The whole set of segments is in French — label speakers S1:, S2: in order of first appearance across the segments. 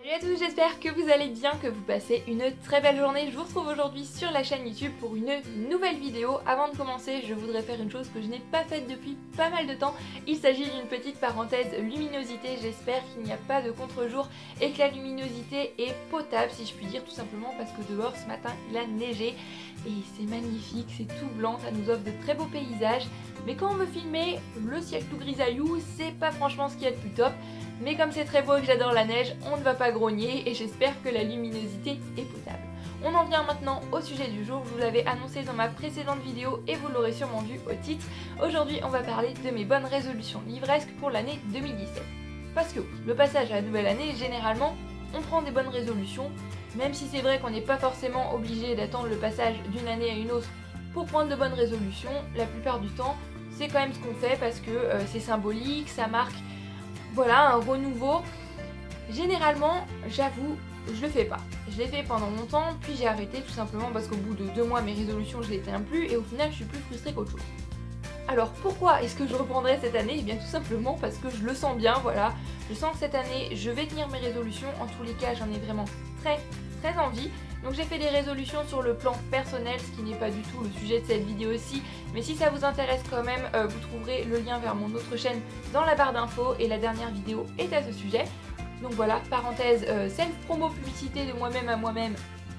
S1: Salut à tous, j'espère que vous allez bien, que vous passez une très belle journée. Je vous retrouve aujourd'hui sur la chaîne YouTube pour une nouvelle vidéo. Avant de commencer, je voudrais faire une chose que je n'ai pas faite depuis pas mal de temps. Il s'agit d'une petite parenthèse luminosité. J'espère qu'il n'y a pas de contre-jour et que la luminosité est potable, si je puis dire, tout simplement parce que dehors ce matin il a neigé et c'est magnifique, c'est tout blanc, ça nous offre de très beaux paysages. Mais quand on veut filmer le ciel tout grisaillou, c'est pas franchement ce qu'il y a de plus top. Mais comme c'est très beau et que j'adore la neige, on ne va pas grogner et j'espère que la luminosité est potable. On en vient maintenant au sujet du jour. Je vous l'avais annoncé dans ma précédente vidéo et vous l'aurez sûrement vu au titre. Aujourd'hui, on va parler de mes bonnes résolutions livresques pour l'année 2017. Parce que oui, le passage à la nouvelle année, généralement, on prend des bonnes résolutions, même si c'est vrai qu'on n'est pas forcément obligé d'attendre le passage d'une année à une autre pour prendre de bonnes résolutions. La plupart du temps, c'est quand même ce qu'on fait parce que c'est symbolique, ça marque voilà, un renouveau. Généralement, j'avoue, je le fais pas. Je l'ai fait pendant longtemps, puis j'ai arrêté tout simplement parce qu'au bout de 2 mois, mes résolutions, je les tiens plus et au final, je suis plus frustrée qu'autre chose. Alors pourquoi est-ce que je reprendrai cette année? Eh bien tout simplement parce que je le sens bien, voilà. Je sens que cette année, je vais tenir mes résolutions. En tous les cas, j'en ai vraiment très envie. Donc j'ai fait des résolutions sur le plan personnel, ce qui n'est pas du tout le sujet de cette vidéo-ci. Mais si ça vous intéresse quand même, vous trouverez le lien vers mon autre chaîne dans la barre d'infos et la dernière vidéo est à ce sujet. Donc voilà, parenthèse self-promo publicité de moi-même à moi-même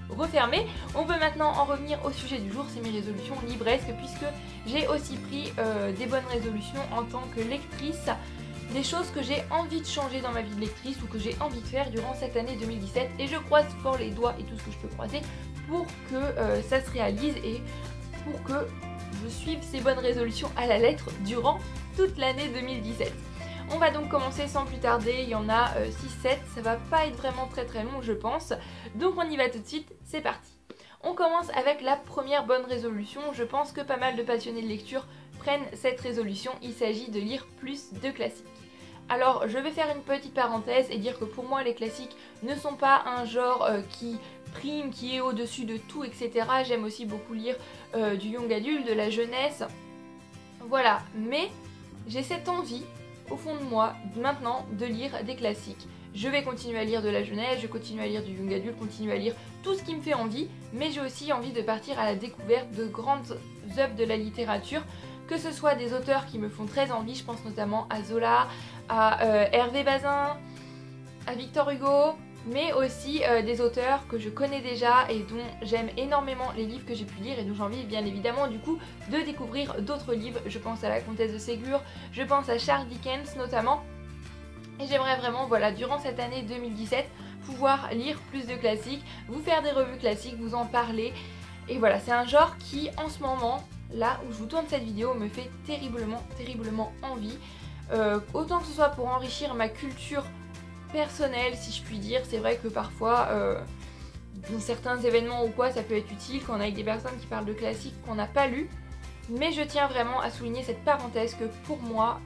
S1: refermée. On veut maintenant en revenir au sujet du jour, c'est mes résolutions livresques puisque j'ai aussi pris des bonnes résolutions en tant que lectrice. Des choses que j'ai envie de changer dans ma vie de lectrice ou que j'ai envie de faire durant cette année 2017 et je croise fort les doigts et tout ce que je peux croiser pour que ça se réalise et pour que je suive ces bonnes résolutions à la lettre durant toute l'année 2017. On va donc commencer sans plus tarder, il y en a 6-7, ça va pas être vraiment très long je pense, donc on y va tout de suite, c'est parti. On commence avec la première bonne résolution, je pense que pas mal de passionnés de lecture prennent cette résolution, il s'agit de lire plus de classiques. Alors je vais faire une petite parenthèse et dire que pour moi les classiques ne sont pas un genre qui prime, qui est au-dessus de tout, etc. J'aime aussi beaucoup lire du young adulte, de la jeunesse, voilà, mais j'ai cette envie au fond de moi maintenant de lire des classiques. Je vais continuer à lire de la jeunesse, je vais continuer à lire du young adulte, continuer à lire tout ce qui me fait envie, mais j'ai aussi envie de partir à la découverte de grandes œuvres de la littérature, que ce soit des auteurs qui me font très envie, je pense notamment à Zola, à Hervé Bazin, à Victor Hugo, mais aussi des auteurs que je connais déjà et dont j'aime énormément les livres que j'ai pu lire et dont j'ai envie bien évidemment du coup de découvrir d'autres livres. Je pense à la Comtesse de Ségur, je pense à Charles Dickens notamment. Et j'aimerais vraiment, voilà, durant cette année 2017, pouvoir lire plus de classiques, vous faire des revues classiques, vous en parler. Et voilà, c'est un genre qui, en ce moment, là où je vous tourne cette vidéo, me fait terriblement envie. Autant que ce soit pour enrichir ma culture personnelle, si je puis dire. C'est vrai que parfois, dans certains événements ou quoi, ça peut être utile quand on est avec des personnes qui parlent de classiques qu'on n'a pas lus. Mais je tiens vraiment à souligner cette parenthèse que pour moi,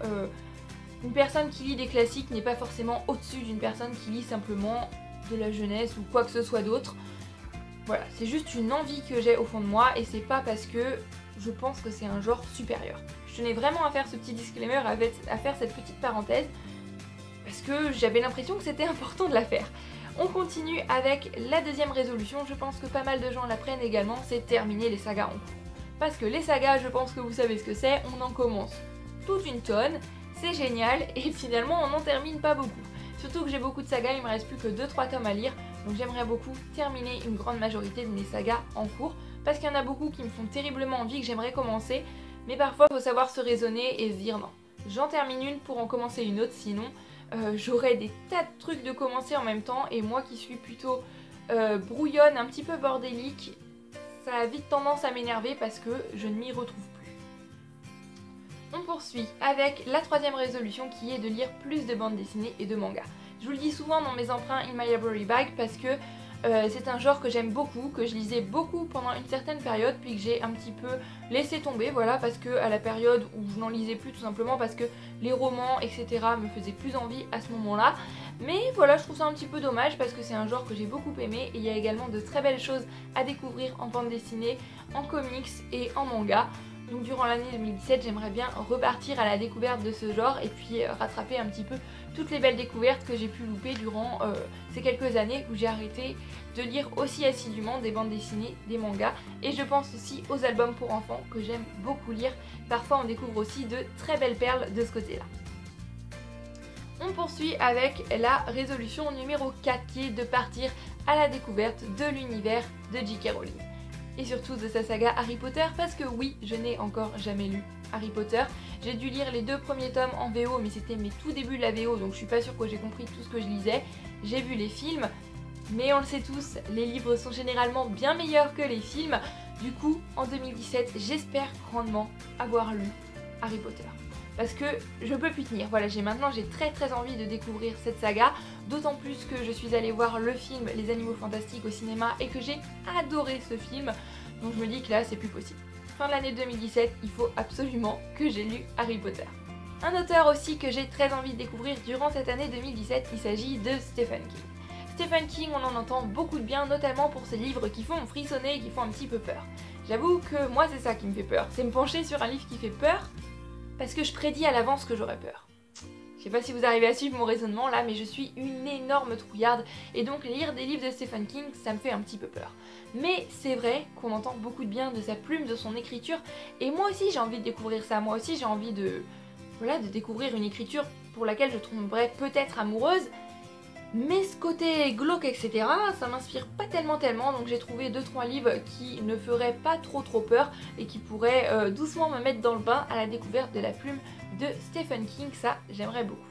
S1: une personne qui lit des classiques n'est pas forcément au-dessus d'une personne qui lit simplement de la jeunesse ou quoi que ce soit d'autre. Voilà, c'est juste une envie que j'ai au fond de moi et c'est pas parce que je pense que c'est un genre supérieur. Je tenais vraiment à faire ce petit disclaimer, à faire cette petite parenthèse parce que j'avais l'impression que c'était important de la faire. On continue avec la deuxième résolution, je pense que pas mal de gens la prennent également, c'est terminer les sagas en cours. Parce que les sagas, je pense que vous savez ce que c'est, on en commence toute une tonne. C'est génial et finalement on n'en termine pas beaucoup. Surtout que j'ai beaucoup de sagas, il me reste plus que 2-3 tomes à lire. Donc j'aimerais beaucoup terminer une grande majorité de mes sagas en cours. Parce qu'il y en a beaucoup qui me font terriblement envie, que j'aimerais commencer. Mais parfois il faut savoir se raisonner et se dire non. J'en termine une pour en commencer une autre, sinon j'aurais des tas de trucs de commencer en même temps. Et moi qui suis plutôt brouillonne, un petit peu bordélique, ça a vite tendance à m'énerver parce que je ne m'y retrouve plus. On poursuit avec la troisième résolution qui est de lire plus de bandes dessinées et de mangas. Je vous le dis souvent dans mes emprunts In My Library Bag parce que c'est un genre que j'aime beaucoup, que je lisais beaucoup pendant une certaine période puis que j'ai un petit peu laissé tomber, voilà, parce que à la période où je n'en lisais plus tout simplement parce que les romans etc me faisaient plus envie à ce moment-là. Mais voilà, je trouve ça un petit peu dommage parce que c'est un genre que j'ai beaucoup aimé et il y a également de très belles choses à découvrir en bande dessinée, en comics et en manga. Donc durant l'année 2017, j'aimerais bien repartir à la découverte de ce genre et puis rattraper un petit peu toutes les belles découvertes que j'ai pu louper durant ces quelques années où j'ai arrêté de lire aussi assidûment des bandes dessinées, des mangas, et je pense aussi aux albums pour enfants que j'aime beaucoup lire. Parfois on découvre aussi de très belles perles de ce côté-là. On poursuit avec la résolution numéro 4 qui est de partir à la découverte de l'univers de J.K. Rowling. Et surtout de sa saga Harry Potter, parce que oui, je n'ai encore jamais lu Harry Potter. J'ai dû lire les 2 premiers tomes en VO, mais c'était mes tout débuts de la VO, donc je suis pas sûre que j'ai compris tout ce que je lisais. J'ai vu les films, mais on le sait tous, les livres sont généralement bien meilleurs que les films. Du coup, en 2017, j'espère grandement avoir lu Harry Potter. Parce que je peux plus tenir. Voilà, j'ai très envie de découvrir cette saga, d'autant plus que je suis allée voir le film Les Animaux Fantastiques au cinéma et que j'ai adoré ce film, donc je me dis que là c'est plus possible. Fin de l'année 2017, il faut absolument que j'ai lu Harry Potter. Un auteur aussi que j'ai très envie de découvrir durant cette année 2017, il s'agit de Stephen King. Stephen King, on en entend beaucoup de bien, notamment pour ses livres qui font frissonner et qui font un petit peu peur. J'avoue que moi c'est ça qui me fait peur, c'est me pencher sur un livre qui fait peur, parce que je prédis à l'avance que j'aurai peur. Je sais pas si vous arrivez à suivre mon raisonnement là, mais je suis une énorme trouillarde et donc lire des livres de Stephen King, ça me fait un petit peu peur. Mais c'est vrai qu'on entend beaucoup de bien de sa plume, de son écriture, et moi aussi j'ai envie de découvrir ça, moi aussi j'ai envie de découvrir une écriture pour laquelle je tomberais peut-être amoureuse, mais ce côté glauque etc, ça m'inspire pas tellement, donc j'ai trouvé 2-3 livres qui ne feraient pas trop peur et qui pourraient doucement me mettre dans le bain à la découverte de la plume de Stephen King, ça j'aimerais beaucoup.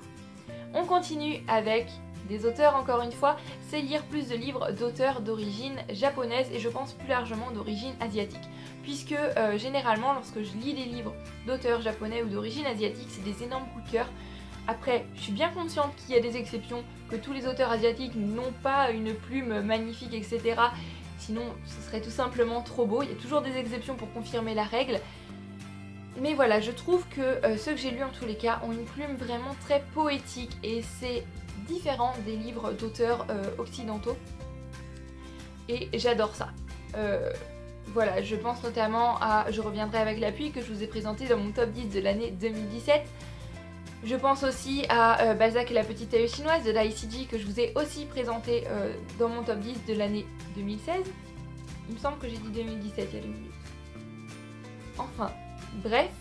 S1: On continue avec des auteurs, encore une fois, c'est lire plus de livres d'auteurs d'origine japonaise et je pense plus largement d'origine asiatique, puisque généralement lorsque je lis des livres d'auteurs japonais ou d'origine asiatique, c'est des énormes coups de cœur. Après, je suis bien consciente qu'il y a des exceptions, que tous les auteurs asiatiques n'ont pas une plume magnifique, etc. Sinon, ce serait tout simplement trop beau. Il y a toujours des exceptions pour confirmer la règle. Mais voilà, je trouve que ceux que j'ai lus en tous les cas ont une plume vraiment très poétique et c'est différent des livres d'auteurs occidentaux. Et j'adore ça. Voilà, je pense notamment à Je reviendrai avec la pluie que je vous ai présenté dans mon top 10 de l'année 2017. Je pense aussi à Balzac et la petite tailleuse chinoise de Dai Siji que je vous ai aussi présenté dans mon top 10 de l'année 2016. Il me semble que j'ai dit 2017 il y a 2 minutes. Enfin, bref,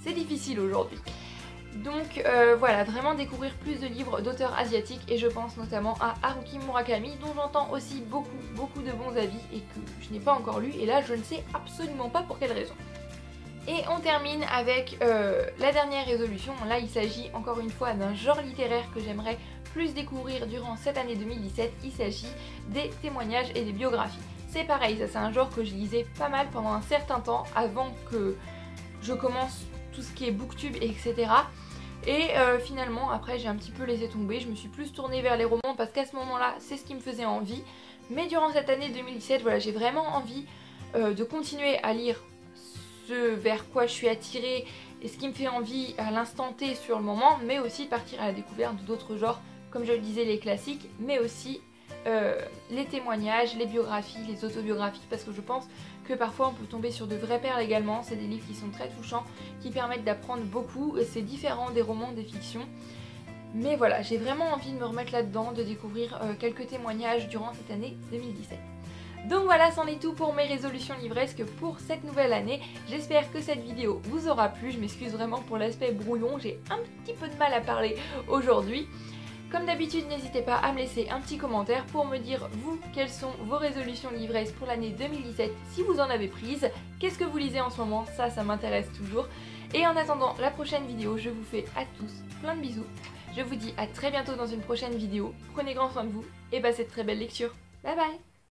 S1: c'est difficile aujourd'hui. Donc voilà, vraiment découvrir plus de livres d'auteurs asiatiques et je pense notamment à Haruki Murakami dont j'entends aussi beaucoup de bons avis et que je n'ai pas encore lu et là je ne sais absolument pas pour quelle raison. Et on termine avec la dernière résolution. Là il s'agit encore une fois d'un genre littéraire que j'aimerais plus découvrir durant cette année 2017. Il s'agit des témoignages et des biographies. C'est pareil, ça c'est un genre que je lisais pas mal pendant un certain temps avant que je commence tout ce qui est booktube etc. Et finalement après j'ai un petit peu laissé tomber, je me suis plus tournée vers les romans parce qu'à ce moment là c'est ce qui me faisait envie. Mais durant cette année 2017 voilà, j'ai vraiment envie de continuer à lire ce vers quoi je suis attirée et ce qui me fait envie à l'instant T sur le moment, mais aussi de partir à la découverte d'autres genres, comme je le disais les classiques, mais aussi les témoignages, les biographies, les autobiographies, parce que je pense que parfois on peut tomber sur de vraies perles également, c'est des livres qui sont très touchants, qui permettent d'apprendre beaucoup, et c'est différent des romans, des fictions. Mais voilà, j'ai vraiment envie de me remettre là-dedans, de découvrir quelques témoignages durant cette année 2017. Donc voilà, c'en est tout pour mes résolutions livresques pour cette nouvelle année. J'espère que cette vidéo vous aura plu. Je m'excuse vraiment pour l'aspect brouillon, j'ai un petit peu de mal à parler aujourd'hui. Comme d'habitude, n'hésitez pas à me laisser un petit commentaire pour me dire, vous, quelles sont vos résolutions livresques pour l'année 2017, si vous en avez prises. Qu'est-ce que vous lisez en ce moment? Ça m'intéresse toujours. Et en attendant la prochaine vidéo, je vous fais à tous plein de bisous. Je vous dis à très bientôt dans une prochaine vidéo. Prenez grand soin de vous et passez de très belles lectures. Bye bye!